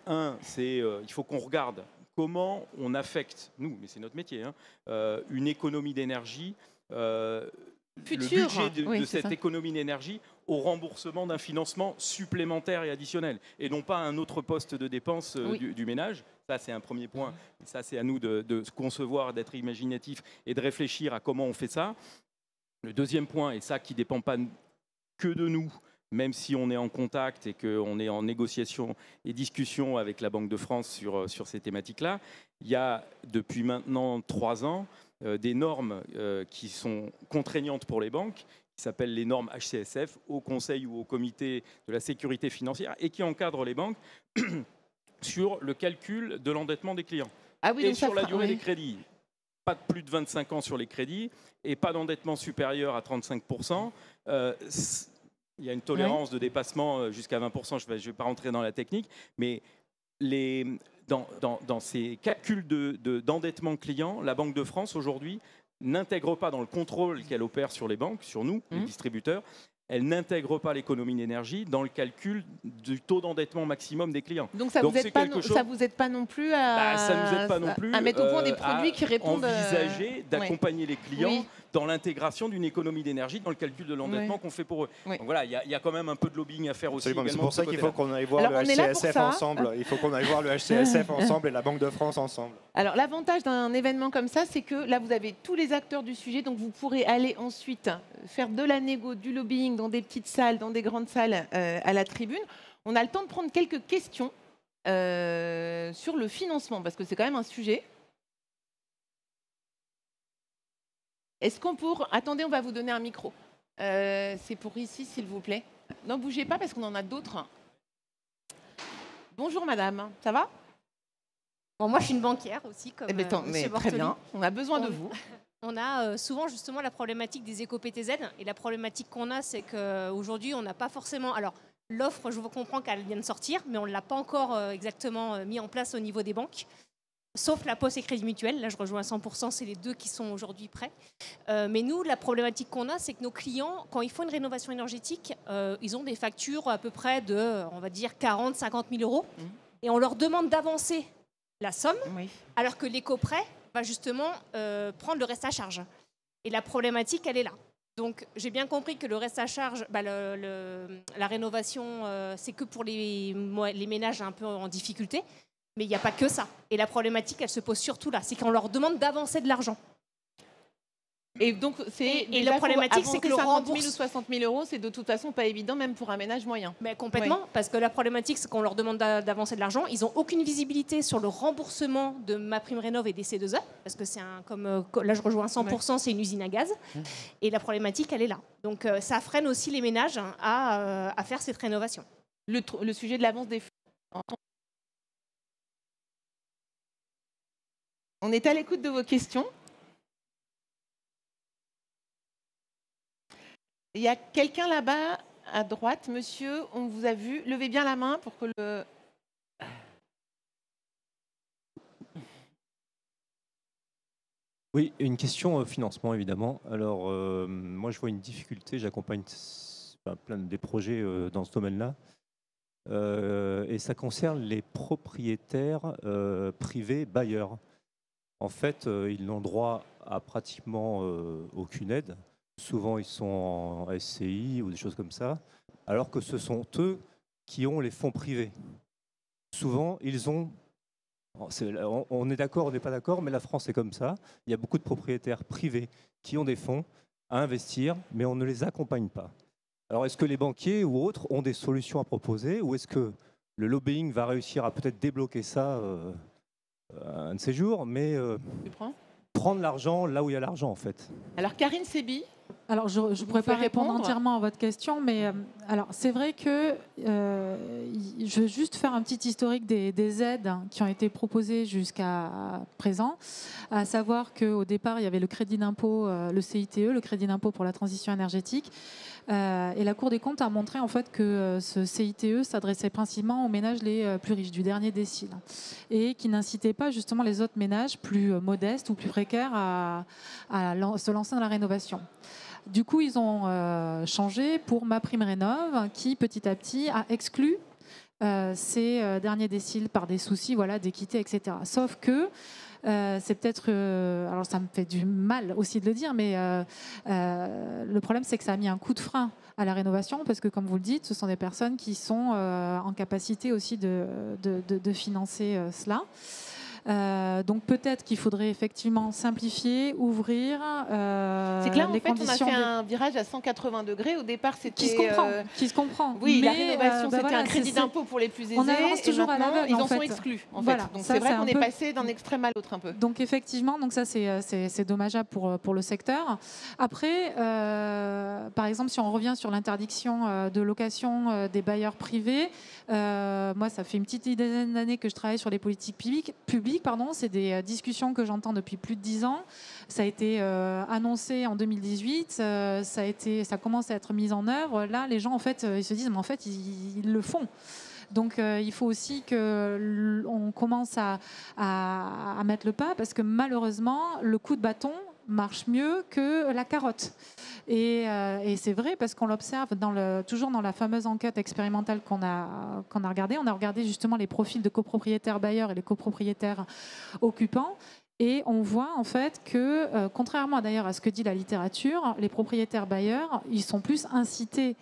Un, c'est il faut qu'on regarde comment on affecte, nous, mais c'est notre métier, une économie d'énergie. Futur, le budget de cette économie d'énergie au remboursement d'un financement supplémentaire et additionnel, et non pas un autre poste de dépense du ménage. Ça, c'est un premier point. Et ça, c'est à nous de concevoir, d'être imaginatif et de réfléchir à comment on fait ça. Le deuxième point, et ça qui ne dépend pas que de nous, même si on est en contact et qu'on est en négociation et discussion avec la Banque de France sur ces thématiques-là, il y a depuis maintenant 3 ans des normes qui sont contraignantes pour les banques, qui s'appellent les normes HCSF, au Conseil ou au Comité de la sécurité financière, et qui encadrent les banques sur le calcul de l'endettement des clients. Ah oui, et sur la durée des crédits. Pas de plus de 25 ans sur les crédits et pas d'endettement supérieur à 35%. Il y a une tolérance de dépassement jusqu'à 20%, je ne vais pas rentrer dans la technique, mais dans ces calculs d'endettement client, la Banque de France, aujourd'hui, n'intègre pas dans le contrôle qu'elle opère sur les banques, sur nous, les distributeurs, elle n'intègre pas l'économie d'énergie dans le calcul du taux d'endettement maximum des clients. Donc ça ne vous aide pas non plus à, à mettre au point des produits qui répondent... Envisager d'accompagner les clients dans l'intégration d'une économie d'énergie dans le calcul de l'endettement qu'on fait pour eux. Donc voilà, il y a quand même un peu de lobbying à faire aussi. C'est pour ça qu'il faut qu'on aille voir le HCSF ensemble. Il faut qu'on aille voir le HCSF ensemble et la Banque de France ensemble. Alors l'avantage d'un événement comme ça, c'est que là, vous avez tous les acteurs du sujet, donc vous pourrez aller ensuite faire de la négo, du lobbying dans des petites salles, dans des grandes salles à la tribune. On a le temps de prendre quelques questions sur le financement, parce que c'est quand même un sujet. Est-ce qu'on peut... Attendez, on va vous donner un micro. C'est pour ici, s'il vous plaît. Non, bougez pas, parce qu'on en a d'autres. Bonjour, madame. Ça va? Bon, moi, je suis une banquière aussi, comme mais très bien. On a besoin de vous. On a souvent justement la problématique des éco-PTZ. Et la problématique qu'on a, c'est qu'aujourd'hui, on n'a pas forcément... Alors, l'offre, je comprends qu'elle vient de sortir, mais on ne l'a pas encore exactement mis en place au niveau des banques. Sauf la Poste et Crédit Mutuel. Là, je rejoins à 100%, c'est les deux qui sont aujourd'hui prêts. Mais nous, la problématique qu'on a, c'est que nos clients, quand ils font une rénovation énergétique, ils ont des factures à peu près de, on va dire, 40 50 000 euros. Et on leur demande d'avancer la somme, alors que l'éco-prêt va justement prendre le reste à charge. Et la problématique, elle est là. Donc, j'ai bien compris que le reste à charge, la rénovation, c'est que pour les ménages un peu en difficulté. Mais il n'y a pas que ça. Et la problématique, elle se pose surtout là. C'est qu'on leur demande d'avancer de l'argent. Et donc, Et la problématique, c'est que le 50 000 ou rembourse... 60 000 euros, c'est de toute façon pas évident, même pour un ménage moyen. Mais complètement, parce que la problématique, c'est qu'on leur demande d'avancer de l'argent. Ils n'ont aucune visibilité sur le remboursement de MaPrimeRénov' et des C2E, parce que c'est là, je rejoins 100%, c'est une usine à gaz. Et la problématique, elle est là. Donc, ça freine aussi les ménages à faire cette rénovation. Le sujet de l'avance des fonds. On est à l'écoute de vos questions. Il y a quelqu'un là-bas, à droite, monsieur, on vous a vu. Levez bien la main pour que le... Oui, une question financement, évidemment. Alors, moi, je vois une difficulté. J'accompagne plein des projets dans ce domaine-là. Et ça concerne les propriétaires privés bailleurs. En fait, ils n'ont droit à pratiquement aucune aide. Souvent, ils sont en SCI ou des choses comme ça, alors que ce sont eux qui ont les fonds privés. Souvent, ils ont... On est d'accord, on n'est pas d'accord, mais la France est comme ça. Il y a beaucoup de propriétaires privés qui ont des fonds à investir, mais on ne les accompagne pas. Alors, est-ce que les banquiers ou autres ont des solutions à proposer, ou est-ce que le lobbying va réussir à peut-être débloquer ça un de ces jours, mais prendre l'argent là où il y a l'argent, en fait. Alors, Karine Sébi. Alors, je ne pourrais pas répondre entièrement à votre question, mais alors c'est vrai que je veux juste faire un petit historique des aides qui ont été proposées jusqu'à présent, à savoir qu'au départ, il y avait le crédit d'impôt, le CITE, le crédit d'impôt pour la transition énergétique, et la Cour des comptes a montré en fait que ce CITE s'adressait principalement aux ménages les plus riches du dernier décile, et qui n'incitait pas justement les autres ménages plus modestes ou plus précaires à se lancer dans la rénovation. Du coup, ils ont changé pour MaPrimeRénov', qui petit à petit a exclu ces derniers déciles par des soucis d'équité, etc. Sauf que c'est peut-être... alors ça me fait du mal aussi de le dire, mais le problème c'est que ça a mis un coup de frein à la rénovation, parce que comme vous le dites, ce sont des personnes qui sont en capacité aussi de financer cela. Donc peut-être qu'il faudrait effectivement simplifier, ouvrir c'est que là, en les fait, on a conditions fait un virage à 180 degrés. Au départ, c'était... Qui se comprend. Oui, mais la rénovation, c'était voilà, un crédit d'impôt pour les plus aisés. On avance toujours à l'aveugle, ils en en fait. sont exclus. En Voilà, fait. Donc ça, c'est vrai qu'on est peu... passé d'un extrême à l'autre un peu. Donc effectivement, donc ça c'est dommageable pour le secteur. Après, par exemple, si on revient sur l'interdiction de location des bailleurs privés, moi ça fait une petite dizaine d'années que je travaille sur les politiques publiques. C'est des discussions que j'entends depuis plus de 10 ans. Ça a été annoncé en 2018, ça commence à être mis en œuvre. Là, les gens en fait, ils se disent, mais en fait, ils le font. Donc il faut aussi qu'on commence à mettre le pas, parce que malheureusement, le coup de bâton marche mieux que la carotte. Et c'est vrai, parce qu'on l'observe toujours dans la fameuse enquête expérimentale qu'on a regardée. On a regardé justement les profils de copropriétaires bailleurs et les copropriétaires occupants. Et on voit en fait que, contrairement d'ailleurs à ce que dit la littérature, les propriétaires bailleurs, ils sont plus incités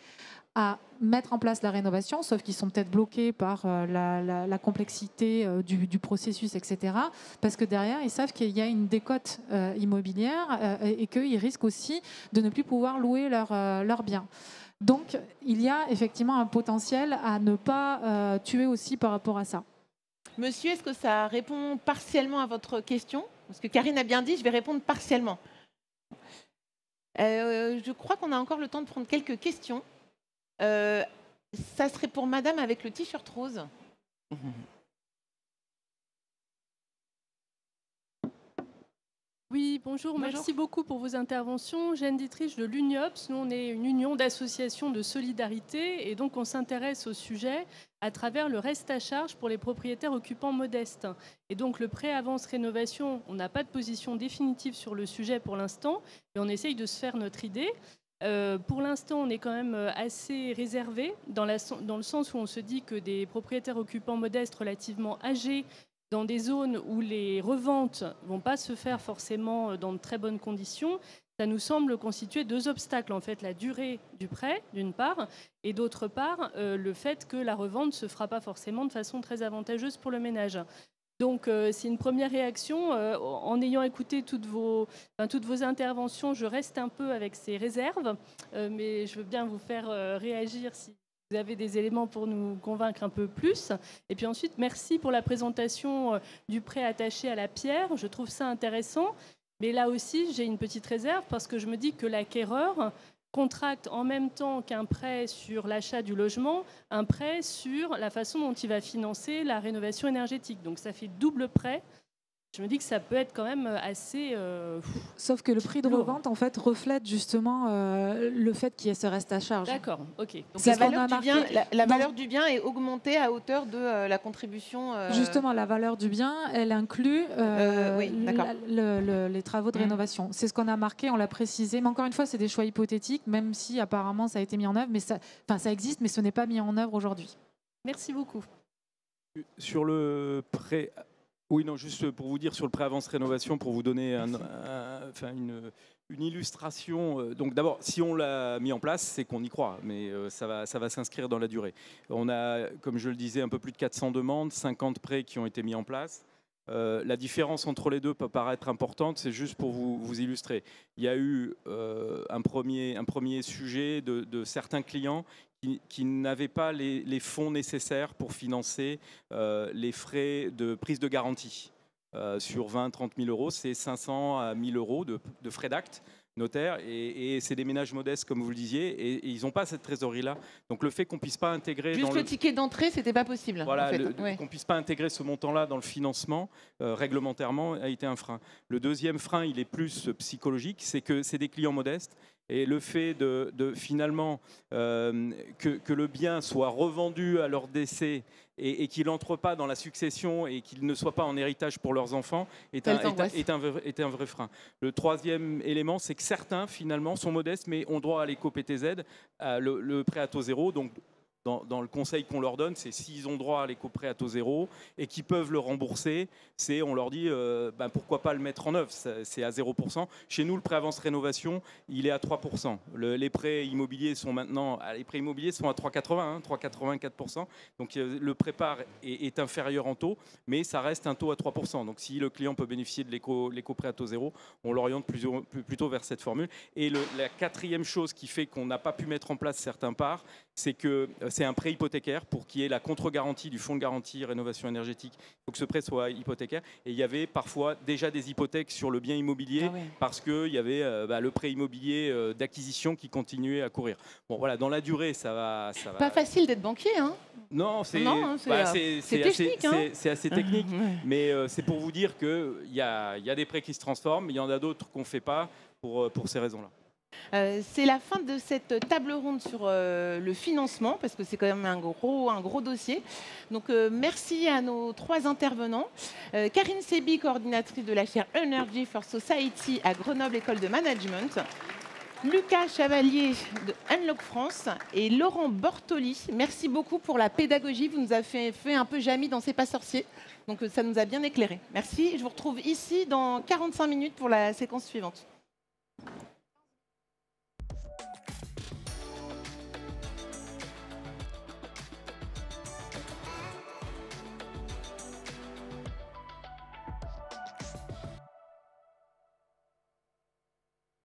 à mettre en place la rénovation, sauf qu'ils sont peut-être bloqués par la complexité du processus, etc. Parce que derrière, ils savent qu'il y a une décote immobilière et qu'ils risquent aussi de ne plus pouvoir louer leurs biens. Donc, il y a effectivement un potentiel à ne pas tuer aussi par rapport à ça. Monsieur, est-ce que ça répond partiellement à votre question? Parce que Karine a bien dit, je vais répondre partiellement. Je crois qu'on a encore le temps de prendre quelques questions. Ça serait pour madame avec le t-shirt rose. Oui, bonjour, merci beaucoup pour vos interventions. Jeanne Dietrich de l'UNIOPS. Nous, on est une union d'associations de solidarité et donc on s'intéresse au sujet à travers le reste à charge pour les propriétaires occupants modestes. Et donc le prêt avance rénovation, on n'a pas de position définitive sur le sujet pour l'instant, mais on essaye de se faire notre idée. Pour l'instant, on est quand même assez réservé dans le sens où on se dit que des propriétaires occupants modestes relativement âgés dans des zones où les reventes ne vont pas se faire forcément dans de très bonnes conditions, ça nous semble constituer deux obstacles. En fait, la durée du prêt, d'une part, et d'autre part, le fait que la revente ne se fera pas forcément de façon très avantageuse pour le ménage. Donc, c'est une première réaction. En ayant écouté toutes vos interventions, je reste un peu avec ces réserves, mais je veux bien vous faire réagir si vous avez des éléments pour nous convaincre un peu plus. Et puis ensuite, merci pour la présentation du prêt attaché à la pierre. Je trouve ça intéressant. Mais là aussi, j'ai une petite réserve parce que je me dis que l'acquéreur contracte en même temps qu'un prêt sur l'achat du logement, un prêt sur la façon dont il va financer la rénovation énergétique. Donc ça fait double prêt. Je me dis que ça peut être quand même assez... Sauf que le prix de lourd. revente, en fait, reflète justement le fait qu'il y ait ce reste à charge. D'accord, ok. Donc C'est la ce qu'on valeur, a du marqué bien, la dans- valeur du bien est augmentée à hauteur de la contribution. Justement, la valeur du bien, elle inclut oui, d'accord. les travaux de Mhm. rénovation. C'est ce qu'on a marqué, on l'a précisé. Mais encore une fois, c'est des choix hypothétiques, même si apparemment ça a été mis en œuvre. Mais ça existe, mais ce n'est pas mis en œuvre aujourd'hui. Merci beaucoup. Sur le prêt, oui, non, juste pour vous dire sur le prêt avance rénovation, pour vous donner une illustration. Donc d'abord, si on l'a mis en place, c'est qu'on y croit, mais ça va s'inscrire dans la durée. On a, comme je le disais, un peu plus de 400 demandes, 50 prêts qui ont été mis en place. La différence entre les deux peut paraître importante, c'est juste pour vous illustrer. Il y a eu un premier sujet de certains clients qui n'avaient pas les fonds nécessaires pour financer les frais de prise de garantie. Sur 20-30 000 euros, c'est 500 à 1 000 euros de frais d'acte notaire, et c'est des ménages modestes, comme vous le disiez, et ils n'ont pas cette trésorerie-là. Donc le fait qu'on ne puisse pas intégrer... Juste dans le ticket d'entrée, c'était pas possible. Voilà, en fait. qu'on ne puisse pas intégrer ce montant-là dans le financement réglementairement a été un frein. Le deuxième frein, il est plus psychologique, c'est que c'est des clients modestes, et le fait de finalement que le bien soit revendu à leur décès et qu'il n'entre pas dans la succession et qu'il ne soit pas en héritage pour leurs enfants est un vrai frein. Le troisième élément, c'est que certains finalement sont modestes mais ont droit à l'éco-PTZ, le prêt à taux zéro. Donc dans le conseil qu'on leur donne, c'est s'ils ont droit à l'éco-prêt à taux zéro et qu'ils peuvent le rembourser, on leur dit pourquoi pas le mettre en œuvre, c'est à 0%. Chez nous, le prêt avance rénovation, il est à 3%. Les prêts immobiliers sont maintenant à 3,80, 3,84%. Donc le prépare est inférieur en taux, mais ça reste un taux à 3%. Donc si le client peut bénéficier de l'éco-prêt à taux zéro, on l'oriente plutôt vers cette formule. Et la quatrième chose qui fait qu'on n'a pas pu mettre en place certains parts, c'est que c'est un prêt hypothécaire pour qu'il y ait la contre-garantie du fonds de garantie rénovation énergétique. Il faut que ce prêt soit hypothécaire. Et il y avait parfois déjà des hypothèques sur le bien immobilier parce qu'il y avait le prêt immobilier d'acquisition qui continuait à courir. Bon, voilà, dans la durée, ça va. Pas facile d'être banquier, hein? Non, c'est technique. C'est assez technique, mais c'est pour vous dire qu'il y a des prêts qui se transforment, il y en a d'autres qu'on ne fait pas pour ces raisons-là. C'est la fin de cette table ronde sur le financement, parce que c'est quand même un gros dossier. Donc merci à nos 3 intervenants. Karine Sebi, coordinatrice de la chaire Energy for Society à Grenoble École de Management. Lucas Chevalier de Unlock France et Laurent Bortoli. Merci beaucoup pour la pédagogie. Vous nous avez fait un peu Jamy dans C'est pas sorcier. Donc ça nous a bien éclairé. Merci. Je vous retrouve ici dans 45 minutes pour la séquence suivante.